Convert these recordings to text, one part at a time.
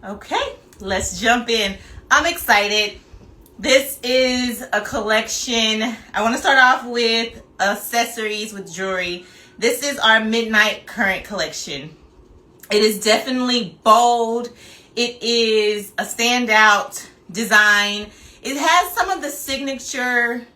Okay, let's jump in. I'm excited. This is a collection. I want to start off with accessories, with jewelry. This is our Midnight Current collection. It is definitely bold. It is a standout design. It has some of the signature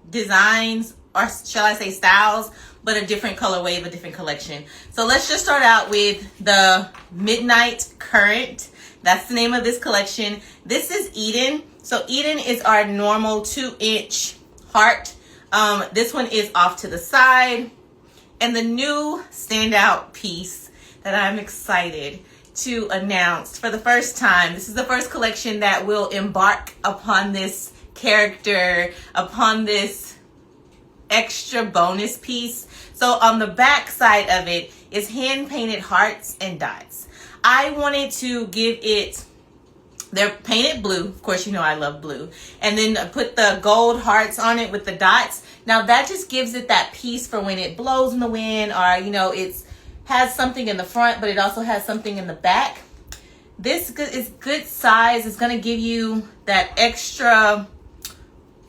designs, or shall I say styles, but a different colorway of a different collection. So let's just start out with the Midnight Current. That's the name of this collection. This is Eden. So Eden is our normal 2-inch heart. This one is off to the side. And the new standout piece that I'm excited to announce for the first time. This is the first collection that will embark upon this character, upon this extra bonus piece. So on the back side of it is hand painted hearts and dots. I wanted to give it, they're painted blue. Of course, you know I love blue. And then put the gold hearts on it with the dots. Now that just gives it that piece for when it blows in the wind, or, you know, it's has something in the front, but it also has something in the back. This is good size. It's going to give you that extra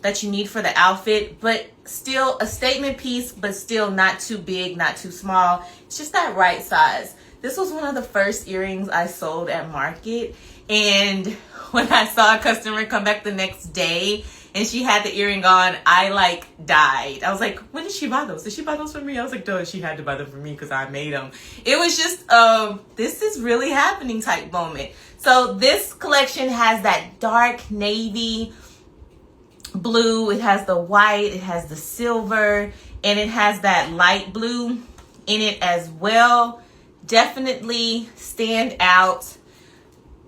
that you need for the outfit, but still a statement piece, but still not too big, not too small. It's just that right size. This was one of the first earrings I sold at Market. And when I saw a customer come back the next day and she had the earring on, I like died. I was like, when did she buy those? Did she buy those for me? I was like, no, she had to buy them for me because I made them. It was just, this is really happening type moment. So this collection has that dark navy blue. It has the white, it has the silver, and it has that light blue in it as well. Definitely stand out.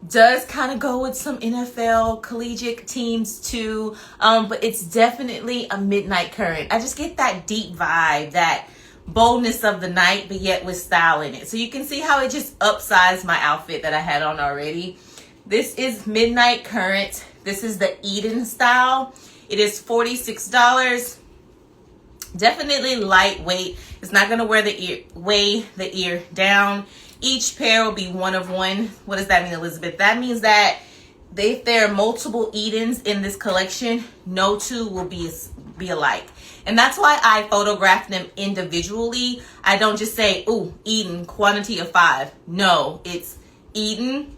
Does kind of go with some NFL collegiate teams too, but it's definitely a Midnight Current. I just get that deep vibe, that boldness of the night, but yet with style in it. So you can see how it just upsized my outfit that I had on already. This is Midnight Current. This is the Eden style. It is $46. Definitely lightweight. It's not going to weigh the ear down. Each pair will be one of one. What does that mean, Elizabeth? That means that if there are multiple Edens in this collection, no two will be alike. And that's why I photograph them individually. I don't just say, ooh, Eden, quantity of 5. No, it's Eden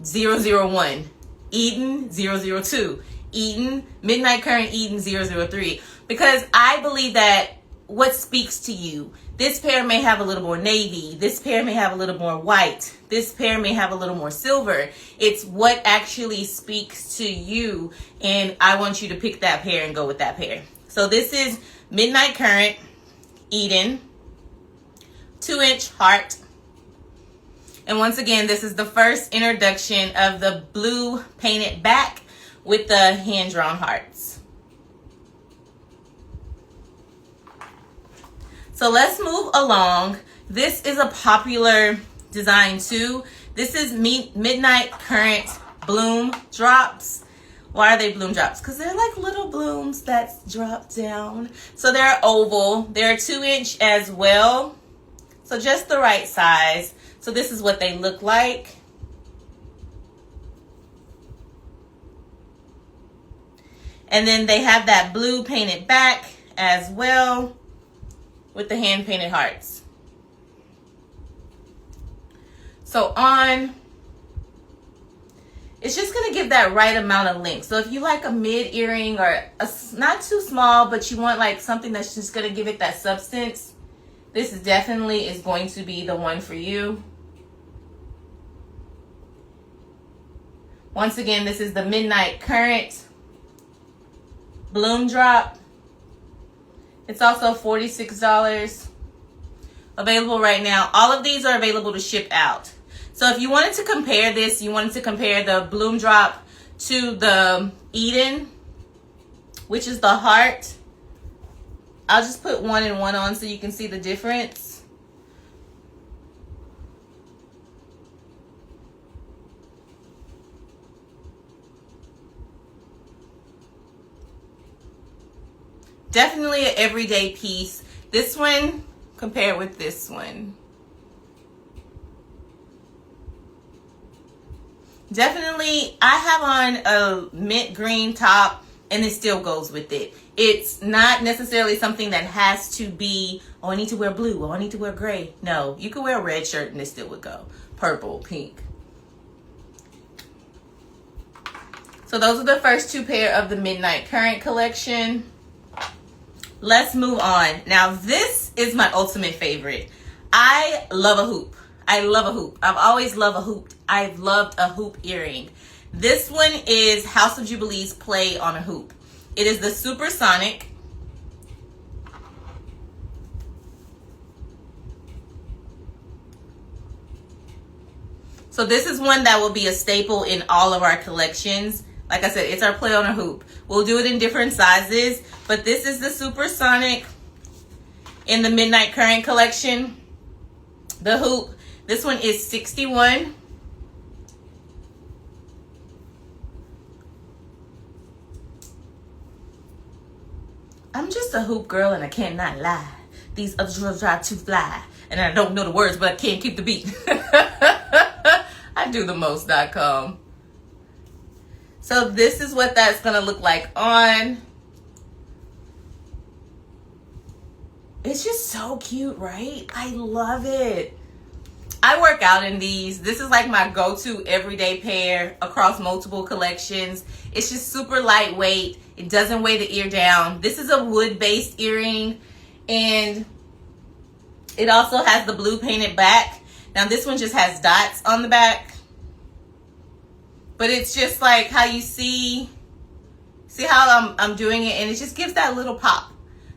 001, Eden 002, Eden, Midnight Current Eden 003. Because I believe that what speaks to you. This pair may have a little more navy. This pair may have a little more white. This pair may have a little more silver. It's what actually speaks to you. And I want you to pick that pair and go with that pair. So this is Midnight Current Eden 2-inch heart. And once again, this is the first introduction of the blue painted back with the hand-drawn hearts. So let's move along. This is a popular design too. This is Midnight Current Bloom Drops. Why are they bloom drops? Because they're like little blooms that drop down. So they're oval. They're 2-inch as well. So just the right size. So this is what they look like. And then they have that blue painted back as well, with the hand painted hearts. So it's just gonna give that right amount of length. So if you like a mid earring, or not too small, but you want like something that's just gonna give it that substance, this is definitely going to be the one for you. Once again, this is the Midnight Current Bloom Drop. It's also $46. Available right now. All of these are available to ship out. So if you wanted to compare this, you wanted to compare the Bloom Drop to the Eden, which is the heart, I'll just put 1 and 1 on so you can see the difference. Definitely an everyday piece. This one compared with this one. Definitely, I have on a mint green top and it still goes with it. It's not necessarily something that has to be, oh, I need to wear blue, oh, I need to wear gray. No, you could wear a red shirt and it still would go. Purple, pink. So those are the first two pair of the Midnight Current collection. Let's move on. Now, this is my ultimate favorite. I love a hoop. I love a hoop. I've always loved a hoop. I've loved a hoop earring. This one is House of Jubilee's play on a hoop. It is the Supersonic. So this is one that will be a staple in all of our collections. Like I said, it's our play on a hoop. We'll do it in different sizes, but this is the Supersonic in the Midnight Current collection. The hoop, this one is $61. I'm just a hoop girl and I cannot lie. These other girls try to fly. And I don't know the words, but I can't keep the beat. I do the most.com. So this is what that's going to look like on. It's just so cute, right? I love it. I work out in these. This is like my go-to everyday pair across multiple collections. It's just super lightweight. It doesn't weigh the ear down. This is a wood-based earring, and it also has the blue painted back. Now this one just has dots on the back, but it's just like how you see how I'm doing it, and it just gives that little pop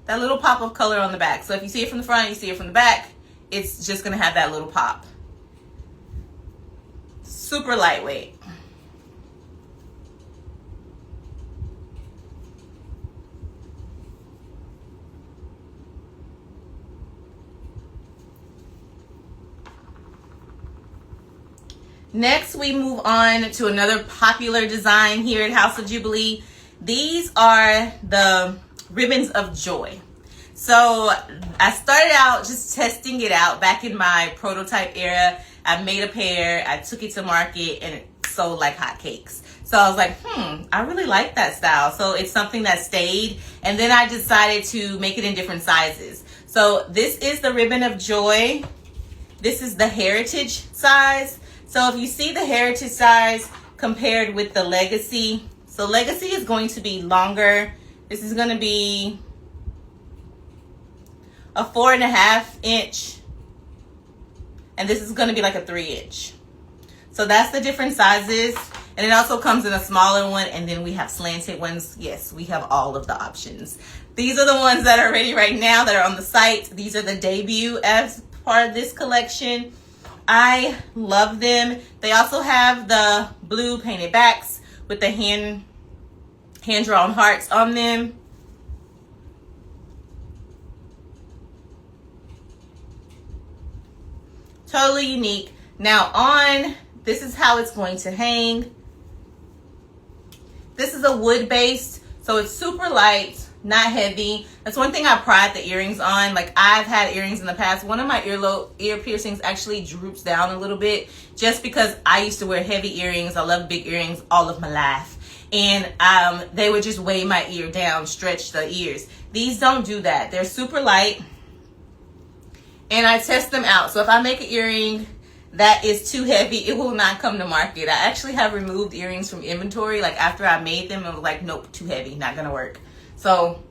of color on the back. So if you see it from the front, you see it from the back, it's just gonna have that little pop. Super lightweight. Next, we move on to another popular design here at House of Jubilee. These are the ribbons of joy. So I started out just testing it out back in my prototype era. I made a pair, I took it to market, and it sold like hotcakes. So I was like, I really like that style. So it's something that stayed. And then I decided to make it in different sizes. So this is the ribbon of joy. This is the heritage size. So if you see the heritage size compared with the legacy, so legacy is going to be longer. This is going to be a 4.5 inch, and this is going to be like a 3 inch. So that's the different sizes, and it also comes in a smaller one, and then we have slanted ones. Yes, we have all of the options. These are the ones that are ready right now that are on the site. These are the debut as part of this collection. I love them. They also have the blue painted backs with the hand-drawn hearts on them. Totally unique. Now this is how it's going to hang. This is a wood-based, so it's super light, not heavy. That's one thing I pride the earrings on. Like, I've had earrings in the past. One of my ear piercings actually droops down a little bit just because I used to wear heavy earrings. I love big earrings all of my life. And they would just weigh my ear down, stretch the ears. These don't do that. They're super light. And I test them out. So if I make an earring that is too heavy, it will not come to market. I actually have removed earrings from inventory. Like, after I made them, it was like, nope, too heavy, not gonna work. So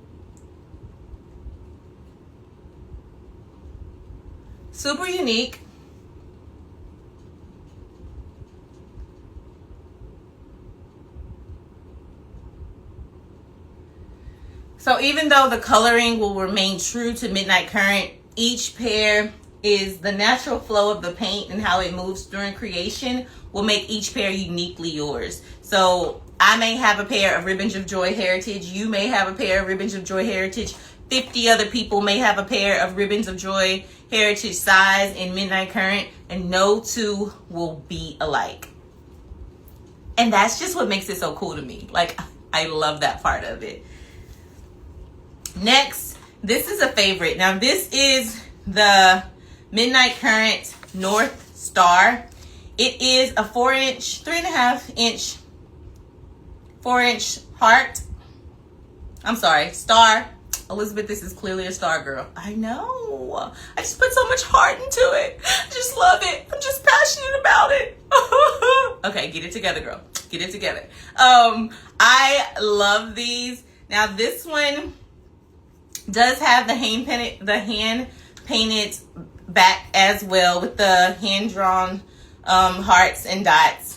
super unique. So even though the coloring will remain true to Midnight Current, each pair is the natural flow of the paint and how it moves during creation will make each pair uniquely yours. So I may have a pair of Ribbons of Joy Heritage. You may have a pair of Ribbons of Joy Heritage. 50 other people may have a pair of Ribbons of Joy Heritage size in Midnight Current, and no two will be alike. And that's just what makes it so cool to me. Like, I love that part of it. Next, this is a favorite. Now, this is the Midnight Current North Star. It is a 4-inch, 3.5-inch, 4-inch heart. I'm sorry, star. Elizabeth, this is clearly a star, girl. I know. I just put so much heart into it. I just love it. I'm just passionate about it. Okay, get it together, girl. Get it together. I love these. Now, this one does have the hand painted back as well with the hand drawn hearts and dots.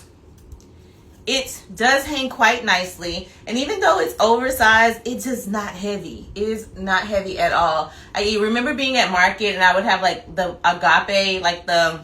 It does hang quite nicely, and even though it's oversized, it is not heavy. It is not heavy at all. I remember being at market, and I would have like the agape, like the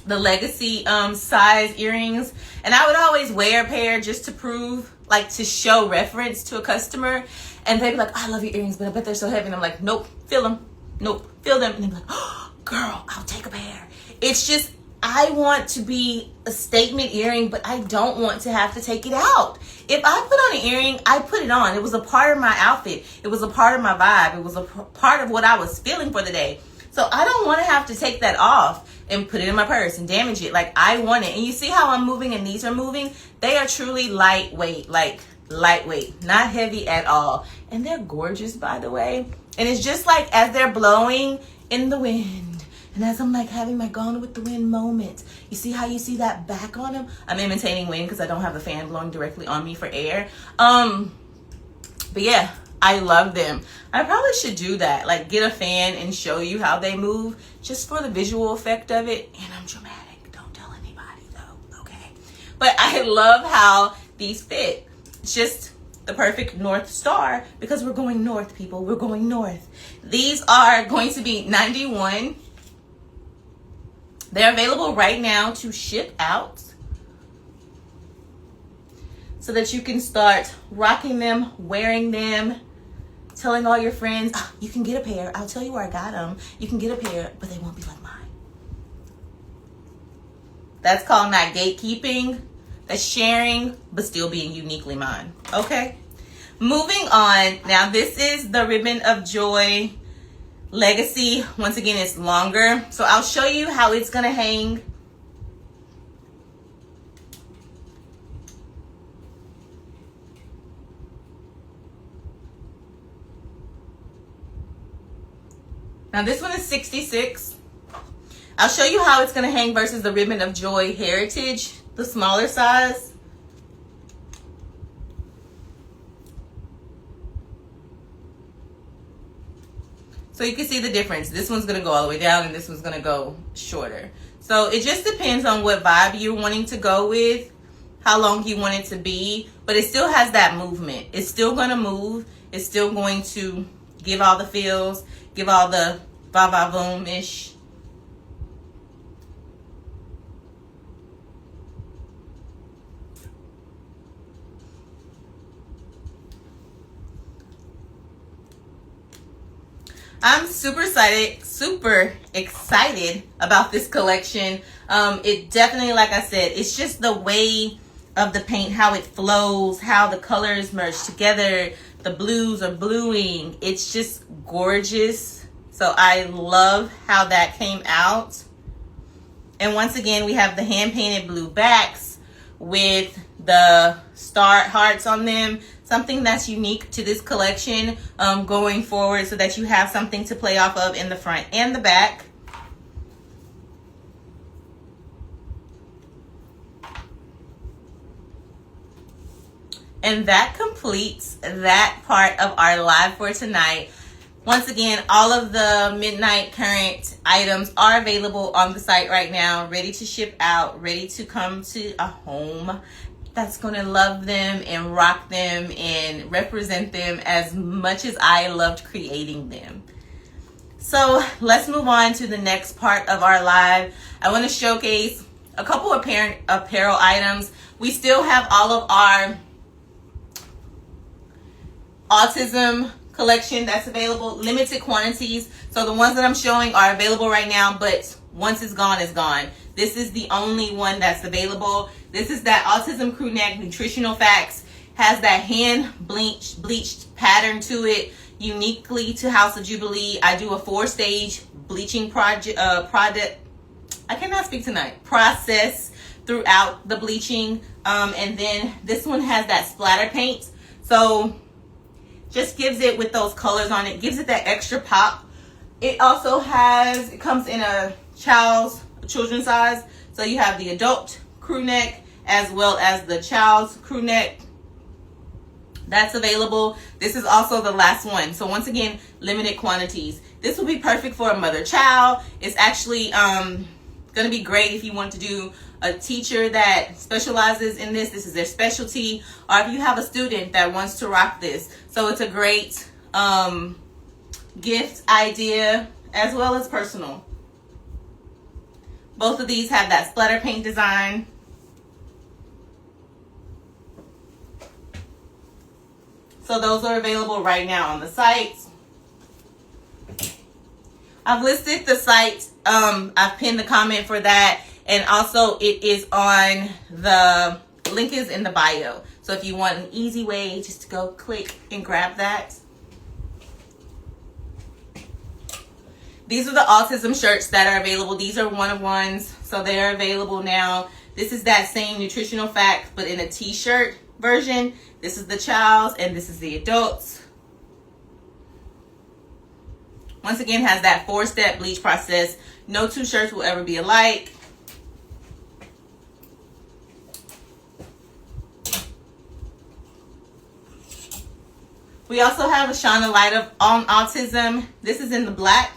legacy size earrings, and I would always wear a pair just to prove, like, to show reference to a customer, and they'd be like, I love your earrings, but I bet they're so heavy. And I'm like, nope, feel them. Nope, feel them. And they'd be like, oh, girl, I'll take a pair. It's just, I want to be a statement earring, but I don't want to have to take it out. If I put on an earring, I put it on. It was a part of my outfit. It was a part of my vibe. It was a part of what I was feeling for the day. So I don't want to have to take that off and put it in my purse and damage it. Like, I want it. And you see how I'm moving and these are moving? They are truly lightweight, like lightweight, not heavy at all. And they're gorgeous, by the way. And it's just like as they're blowing in the wind, and as I'm like having my Gone with the Wind moment, you see how you see that back on them? I'm imitating wind because I don't have the fan blowing directly on me for air. But yeah, I love them. I probably should do that, like get a fan and show you how they move just for the visual effect of it. And I'm dramatic. Don't tell anybody though, okay? But I love how these fit. It's just the perfect North Star because we're going north, people. We're going north. These are going to be $91. They're available right now to ship out so that you can start rocking them, wearing them, telling all your friends, oh, you can get a pair. I'll tell you where I got them. You can get a pair, but they won't be like mine. That's called not gatekeeping. That's sharing, but still being uniquely mine. Okay? Moving on. Now, this is the Ribbon of Joy Legacy. Once again, it's longer, so I'll show you how it's gonna hang. Now this one is 66. I'll show you how it's gonna hang versus the Ribbon of Joy Heritage, the smaller size. So you can see the difference. This one's gonna go all the way down and this one's gonna go shorter. So it just depends on what vibe you're wanting to go with, how long you want it to be, but it still has that movement. It's still gonna move. It's still going to give all the feels, give all the va-va-voom-ish. I'm super excited about this collection. It definitely, like I said, it's just the way of the paint, how it flows, how the colors merge together. The blues are bluing. It's just gorgeous. So I love how that came out. And once again, we have the hand-painted blue backs with the star hearts on them. Something that's unique to this collection going forward so that you have something to play off of in the front and the back. And that completes that part of our live for tonight. Once again, all of the Midnight Current items are available on the site right now, ready to ship out, ready to come to a home that's going to love them and rock them and represent them as much as I loved creating them. So let's move on to the next part of our live. I want to showcase a couple of apparel items. We still have all of our autism collection that's available, limited quantities. So the ones that I'm showing are available right now, but once it's gone, it's gone. This is the only one that's available. This is that Autism Crew Neck Nutritional Facts. Has that hand bleached pattern to it, uniquely to House of Jubilee. I do a 4-stage bleaching project I cannot speak tonight, process throughout the bleaching. And then this one has that splatter paint. So just gives it, with those colors on it, gives it that extra pop. It also has, it comes in a children's size. So you have the adult crew neck as well as the child's crew neck. That's available. This is also the last one. So once again, limited quantities. This will be perfect for a mother-child. It's actually going to be great if you want to do a teacher that specializes in this. This is their specialty. Or if you have a student that wants to rock this. So it's a great gift idea as well as personal. Both of these have that splatter paint design. So those are available right now on the site. I've listed the site. I've pinned the comment for that. And also it is on, the link is in the bio. So if you want an easy way just to go click and grab that. These are the autism shirts that are available. These are one-of-ones, so they are available now. This is that same nutritional fact, but in a t-shirt version. This is the child's and this is the adults. Once again, has that 4-step bleach process. No two shirts will ever be alike. We also have a Shine a Light on Autism. This is in the black.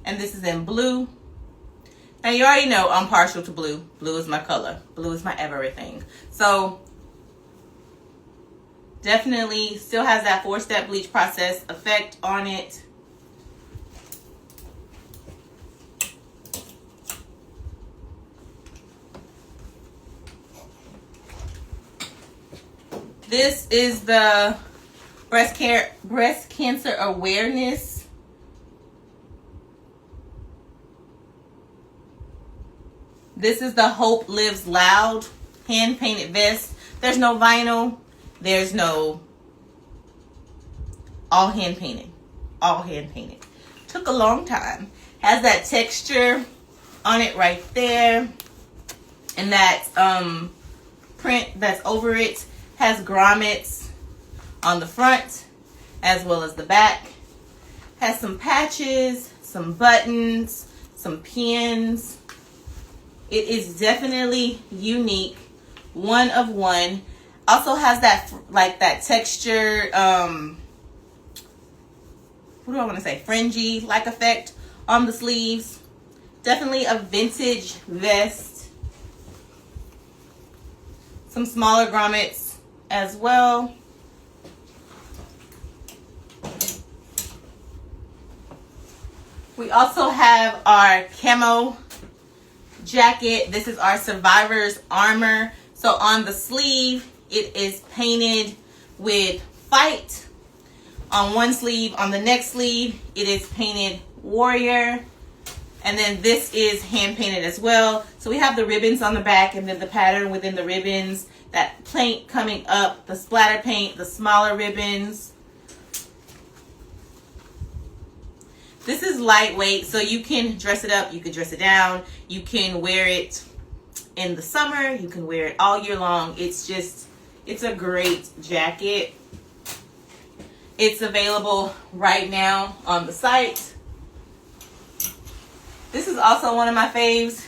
And this is in blue. Now you already know I'm partial to blue. Blue is my color. Blue is my everything. So definitely still has that 4-step bleach process effect on it. This is the breast cancer awareness. This is the Hope Lives Loud hand painted vest. There's no vinyl. There's no, all hand painted. All hand painted. Took a long time. Has that texture on it right there. And that print that's over it has grommets on the front as well as the back. Has some patches, some buttons, some pins. It is definitely unique, one of one. Also has that, like that texture, what do I want to say, fringy like effect on the sleeves. Definitely a vintage vest. Some smaller grommets as well. We also have our camo jacket. This is our survivor's armor. So on the sleeve, it is painted with fight on one sleeve. On the next sleeve, it is painted warrior. And then this is hand painted as well. So we have the ribbons on the back and then the pattern within the ribbons, that paint coming up, the splatter paint, the smaller ribbons. This is lightweight, so you can dress it up, you can dress it down, you can wear it in the summer, you can wear it all year long. It's just, it's a great jacket. It's available right now on the site. This is also one of my faves.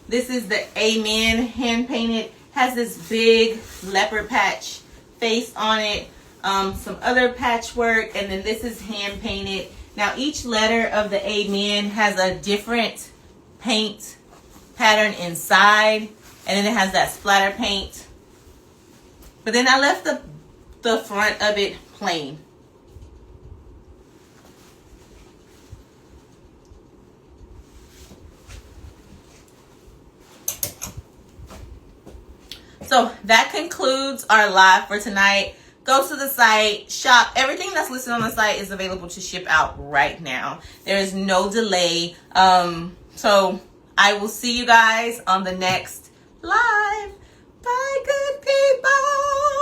This is the Amen hand painted. Has this big leopard patch face on it. Some other patchwork, and then this is hand painted. Now each letter of the Amen has a different paint pattern inside, and then it has that splatter paint. But then I left the front of it plain. So that concludes our live for tonight. Go to the site, shop. Everything that's listed on the site is available to ship out right now. There is no delay. So I will see you guys on the next live. Bye, good people.